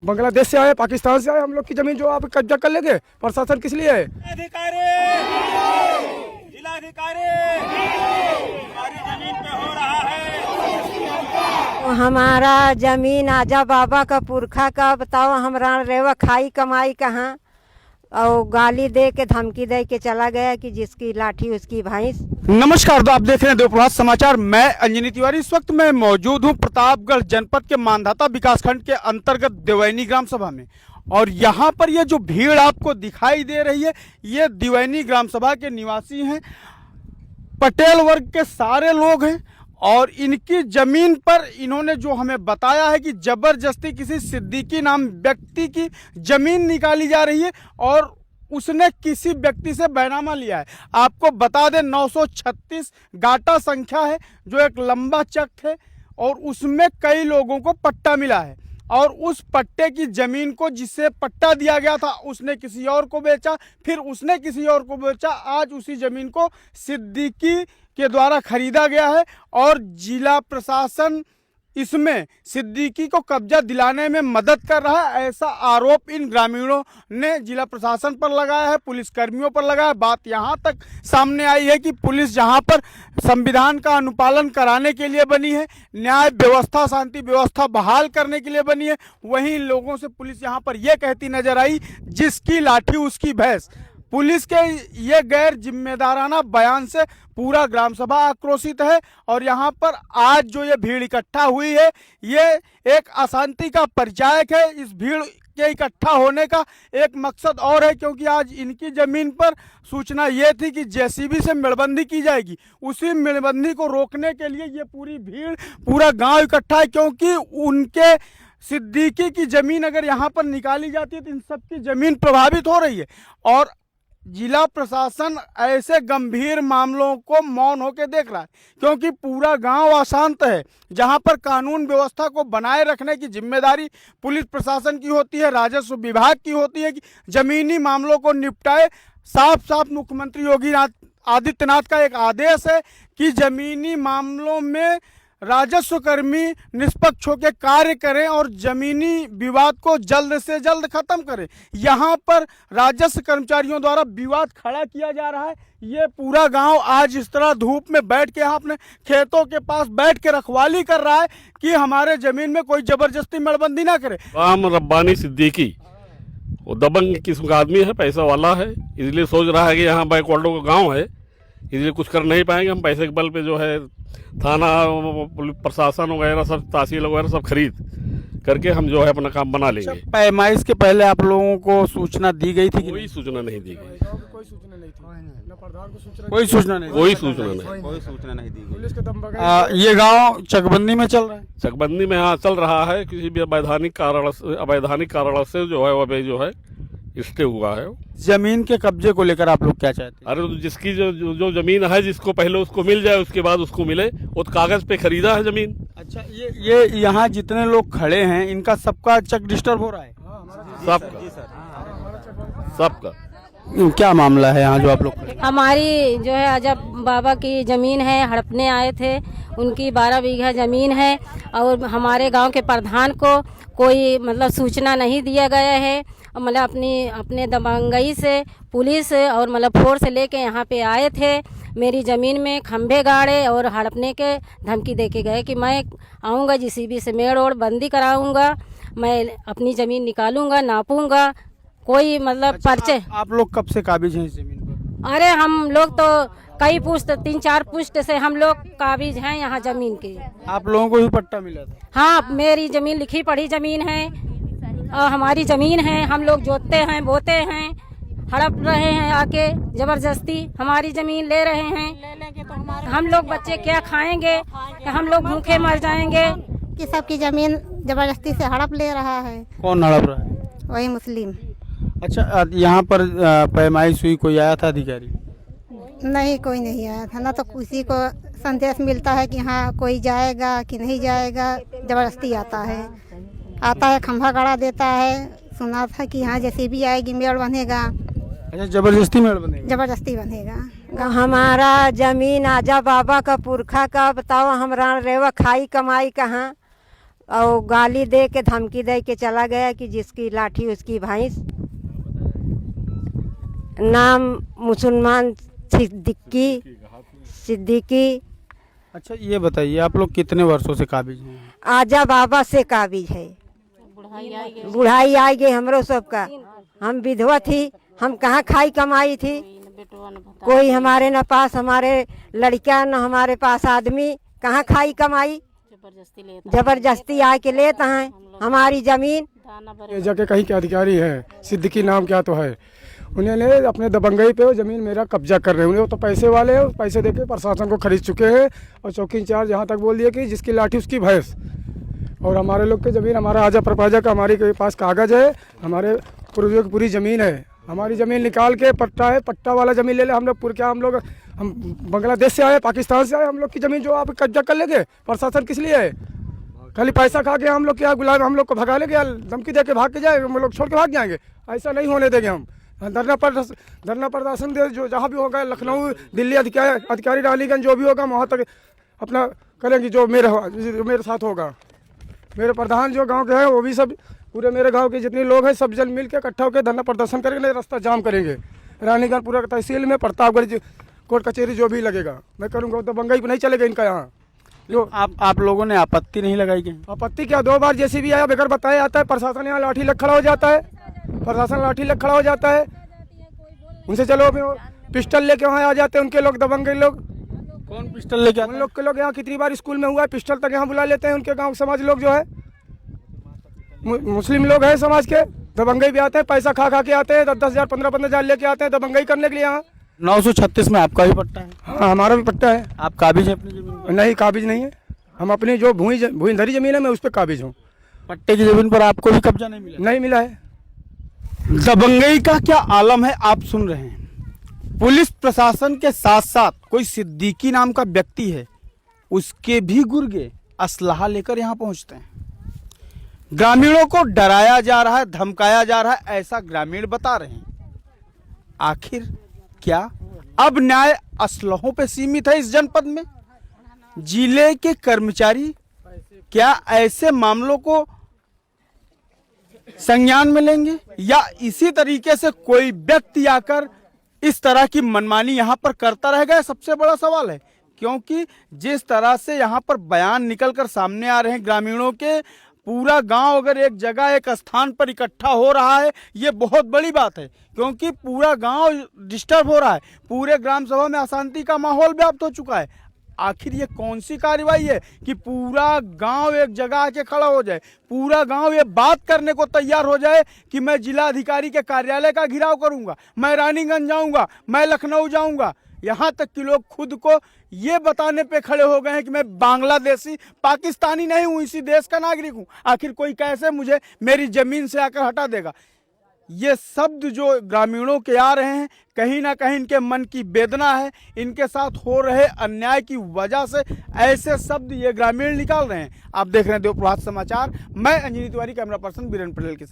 बांग्लादेश से आए, पाकिस्तान से आए, हम लोग की जमीन जो आप कब्जा कर लेंगे। प्रशासन किस लिए है? अधिकारी, जिलाधिकारी, हमारी जमीन पे हो रहा है। हमारा जमीन आजा बाबा का पुरखा का, बताओ हमरा रेवा खाई कमाई कहाँ। और गाली दे के धमकी दे के चला गया कि जिसकी लाठी उसकी भैंस। नमस्कार, तो आप देख रहे हैं देवप्रभात समाचार। मैं अंजनी तिवारी। इस वक्त मैं मौजूद हूं प्रतापगढ़ जनपद के मांधाता विकासखंड के अंतर्गत दिवैनी ग्राम सभा में। और यहाँ पर ये जो भीड़ आपको दिखाई दे रही है, ये दिवैनी ग्राम सभा के निवासी हैं, पटेल वर्ग के सारे लोग हैं। और इनकी जमीन पर इन्होंने जो हमें बताया है कि जबरदस्ती किसी सिद्दीकी नाम व्यक्ति की जमीन निकाली जा रही है और उसने किसी व्यक्ति से बैनामा लिया है। आपको बता दें 936 गाटा संख्या है, जो एक लंबा चक है और उसमें कई लोगों को पट्टा मिला है। और उस पट्टे की जमीन को जिसे पट्टा दिया गया था उसने किसी और को बेचा, फिर उसने किसी और को बेचा। आज उसी जमीन को सिद्दीकी के द्वारा खरीदा गया है और जिला प्रशासन इसमें सिद्दीकी को कब्जा दिलाने में मदद कर रहा है, ऐसा आरोप इन ग्रामीणों ने जिला प्रशासन पर लगाया है, पुलिस कर्मियों पर लगाया है। बात यहाँ तक सामने आई है कि पुलिस जहाँ पर संविधान का अनुपालन कराने के लिए बनी है, न्याय व्यवस्था शांति व्यवस्था बहाल करने के लिए बनी है, वहीं लोगों से पुलिस यहाँ पर यह कहती नजर आई, जिसकी लाठी उसकी भैंस। पुलिस के ये गैर जिम्मेदाराना बयान से पूरा ग्राम सभा आक्रोशित है। और यहाँ पर आज जो ये भीड़ इकट्ठा हुई है, ये एक अशांति का परिचायक है। इस भीड़ के इकट्ठा होने का एक मकसद और है, क्योंकि आज इनकी जमीन पर सूचना ये थी कि जेसीबी से मेड़बंदी की जाएगी। उसी मेड़बंदी को रोकने के लिए ये पूरी भीड़, पूरा गांव इकट्ठा है, क्योंकि उनके सिद्दीकी की जमीन अगर यहाँ पर निकाली जाती है तो इन सब की जमीन प्रभावित हो रही है। और जिला प्रशासन ऐसे गंभीर मामलों को मौन होकर देख रहा है, क्योंकि पूरा गांव अशांत है। जहां पर कानून व्यवस्था को बनाए रखने की जिम्मेदारी पुलिस प्रशासन की होती है, राजस्व विभाग की होती है कि जमीनी मामलों को निपटाए। साफ साफ मुख्यमंत्री योगी आदित्यनाथ का एक आदेश है कि जमीनी मामलों में राजस्व कर्मी निष्पक्ष होकर कार्य करें और जमीनी विवाद को जल्द से जल्द खत्म करें। यहाँ पर राजस्व कर्मचारियों द्वारा विवाद खड़ा किया जा रहा है। ये पूरा गांव आज इस तरह धूप में बैठ के यहाँ अपने खेतों के पास बैठ के रखवाली कर रहा है कि हमारे जमीन में कोई जबरदस्ती मेड़बंदी ना करे। राम रब्बानी सिद्दीकी वो दबंग किस्म का आदमी है, पैसा वाला है, इसलिए सोच रहा है कि यहाँ बैकवर्डों का गाँव है, इसलिए कुछ कर नहीं पाएंगे हम। पैसे के बल पे जो है थाना प्रशासन वगैरह सब तहसील वगैरह सब खरीद करके हम जो है अपना काम बना लेंगे। पैमाइश के पहले आप लोगों को सूचना दी गई थी? कोई सूचना नहीं दी गई, कोई सूचना नहीं थी, कोई सूचना नहीं दी पुलिस के दम बगैर ये गांव चकबंदी में चल रहा है। चकबंदी में हाँ चल रहा है, किसी भी अवैधानिक कारण से जो है वह जो है स्टे हुआ है। जमीन के कब्जे को लेकर आप लोग क्या चाहते हैं? अरे तो जिसकी जो जमीन है, जिसको पहले उसको मिल जाए, उसके बाद उसको मिले। वो तो कागज पे खरीदा है जमीन। अच्छा, ये यहाँ जितने लोग खड़े हैं, इनका सबका चेक डिस्टर्ब हो रहा है? सबका क्या मामला है यहाँ जो आप लोग? हमारी जो है अजब बाबा की जमीन है, हड़पने आए थे। उनकी 12 बीघा जमीन है और हमारे गांव के प्रधान को कोई मतलब सूचना नहीं दिया गया है। मतलब अपने दबंगई से पुलिस और मतलब फोर्स लेके यहाँ पे आए थे। मेरी ज़मीन में खंभे गाड़े और हड़पने के धमकी दे के गए कि मैं आऊँगा, जेसीबी से मेड़ और बंदी कराऊँगा, मैं अपनी ज़मीन निकालूँगा, नापूँगा। कोई मतलब पर्चे। आप लोग कब से काबिज हैं इस जमीन पर? अरे हम लोग तो कई पुश्त 3-4 पुश्त से हम लोग काबिज हैं यहाँ जमीन के। आप लोगों को भी पट्टा मिला था? हाँ, मेरी जमीन लिखी पढ़ी जमीन है और हमारी जमीन है। हम लोग जोतते हैं, बोते हैं, हड़प रहे हैं, आके जबरदस्ती हमारी जमीन ले रहे हैं। तो हम लोग बच्चे क्या खाएंगे? हम लोग भूखे मर जाएंगे। कि सबकी जमीन जबरदस्ती से हड़प ले रहा है। कौन हड़प रहा है? वही मुस्लिम। अच्छा, यहाँ पर पैमाइश हुई, कोई आया था अधिकारी? नहीं, कोई नहीं आया था ना। तो किसी को संदेश मिलता है कि हाँ कोई जाएगा कि नहीं जाएगा, जबरदस्ती आता है, खंभा गाड़ा देता है। सुना था कि हाँ जेसीबी आएगी, मेड़ बनेगा। अच्छा, जबरदस्ती मेड़ बनेगा? जबरदस्ती बनेगा। हमारा जमीन आजा बाबा का पुरखा का, बताओ हमरा रेवा खाई कमाई कहाँ। और गाली दे के धमकी दे के चला गया कि जिसकी लाठी उसकी भैंस। नाम मुसलमान सिद्दीकी। अच्छा ये बताइए, आप लोग कितने वर्षों से काबिज हैं? आजा बाबा से काबिज है। बुढ़ाई आ गई हमरो सबका। हम विधवा थी, हम कहाँ खाई कमाई थी। कोई हमारे न पास हमारे लड़का न हमारे पास आदमी, कहाँ खाई कमाई। जबरदस्ती आके लेते हैं हमारी जमीन। ये जगह कहीं के अधिकारी हैं, सिद्दीकी नाम क्या तो है, उन्होंने अपने दबंगई पे वो ज़मीन मेरा कब्जा कर रहे हैं। उन्हें तो पैसे वाले हैं, पैसे देके प्रशासन को खरीद चुके हैं और चौकी इंचार्ज यहाँ तक बोल दिया कि जिसकी लाठी उसकी भैंस। और हमारे लोग की ज़मीन, हमारा आजा परपाजा का हमारे के पास कागज़ है, हमारे पूर्वजों की पूरी ज़मीन है। हमारी ज़मीन निकाल के पट्टा है, पट्टा वाला ज़मीन ले ले। हम लोग क्या हम बांग्लादेश से आए, पाकिस्तान से आए, हम लोग की ज़मीन जो आप कब्जा कर लेंगे। प्रशासन किस लिए है? खाली पैसा खा के हम लोग क्या गुलाम, हम लोग को भगा लेंगे, धमकी दे के भाग के जाए, हम लोग छोड़ के भाग जाएंगे। ऐसा नहीं होने देंगे हम। धरना प्रदर्शन दे, जो जहाँ भी होगा, लखनऊ, दिल्ली, अधिकारी रानीगंज, जो भी होगा वहाँ तक अपना करेंगे। जो मेरे साथ होगा, मेरे प्रधान जो गांव के हैं वो भी सब, पूरे मेरे गांव के जितने लोग हैं सब जन मिल के इकट्ठा होकर धरना प्रदर्शन करेंगे, नहीं रास्ता जाम करेंगे। रानीगंज पूरा तहसील में, प्रतापगढ़ कोर्ट कचहरी जो भी लगेगा मैं करूँगा। तो बंगई नहीं चलेगा इनका यहाँ। जो आप लोगों ने आपत्ति नहीं लगाई क्या? आपत्ति क्या, 2 बार जैसे भी आया बगैर बताए आता है। प्रशासन यहाँ लाठी लग खड़ा हो जाता है, प्रशासन लाठी लग खड़ा हो जाता है। उनसे चलो पिस्टल लेके वहाँ आ जाते हैं उनके लोग, दबंगे लोग। कौन पिस्टल लेके? उन लोग के लोग यहाँ कितनी बार स्कूल में हुआ है, पिस्टल तक यहाँ बुला लेते हैं। उनके गांव समाज लोग जो है, मुस्लिम लोग हैं समाज के, दबंगई भी आते हैं, पैसा खा के आते हैं, 10-10 हज़ार 15-15 हज़ार लेके आते हैं दबंगई करने के लिए यहाँ। 936 में आपका भी पट्टा है? हाँ हमारा भी पट्टा है। आप काबिज हैं अपनी जमीन पर? नहीं, काबिज नहीं है। हम अपनी जो भूइंधरी जमीन है मैं उस पर काबिज हूँ। पट्टे की जमीन पर आपको भी कब्जा नहीं मिला? नहीं मिला है। दबंगई का क्या आलम है आप सुन रहे हैं। पुलिस प्रशासन के साथ साथ कोई सिद्दीकी नाम का व्यक्ति है, उसके भी गुर्गे असलाहा लेकर यहाँ पहुंचते हैं। ग्रामीणों को डराया जा रहा है, धमकाया जा रहा है, ऐसा ग्रामीण बता रहे हैं। आखिर क्या अब न्याय असलहों पे सीमित है इस जनपद में? जिले के कर्मचारी क्या ऐसे मामलों को संज्ञान में लेंगे, या इसी तरीके से कोई व्यक्ति आकर इस तरह की मनमानी यहां पर करता रहेगा? यह सबसे बड़ा सवाल है, क्योंकि जिस तरह से यहां पर बयान निकलकर सामने आ रहे हैं ग्रामीणों के, पूरा गांव अगर एक जगह एक स्थान पर इकट्ठा हो रहा है, ये बहुत बड़ी बात है, क्योंकि पूरा गांव डिस्टर्ब हो रहा है। पूरे ग्राम सभा में अशांति का माहौल व्याप्त हो चुका है। आखिर ये कौन सी कार्रवाई है कि पूरा गांव एक जगह आके खड़ा हो जाए, पूरा गांव ये बात करने को तैयार हो जाए कि मैं जिला अधिकारी के कार्यालय का घेराव करूंगा, मैं रानीगंज जाऊंगा, मैं लखनऊ जाऊंगा। यहाँ तक कि लोग खुद को ये बताने पे खड़े हो गए हैं कि मैं बांग्लादेशी, पाकिस्तानी नहीं हूँ, इसी देश का नागरिक हूँ। आखिर कोई कैसे मुझे मेरी जमीन से आकर हटा देगा? ये शब्द जो ग्रामीणों के आ रहे हैं, कहीं ना कहीं इनके मन की वेदना है, इनके साथ हो रहे अन्याय की वजह से ऐसे शब्द ये ग्रामीण निकाल रहे हैं। आप देख रहे हैं देव प्रभात समाचार, मैं अंजनी तिवारी, कैमरा पर्सन बीरेन पटेल के साथ।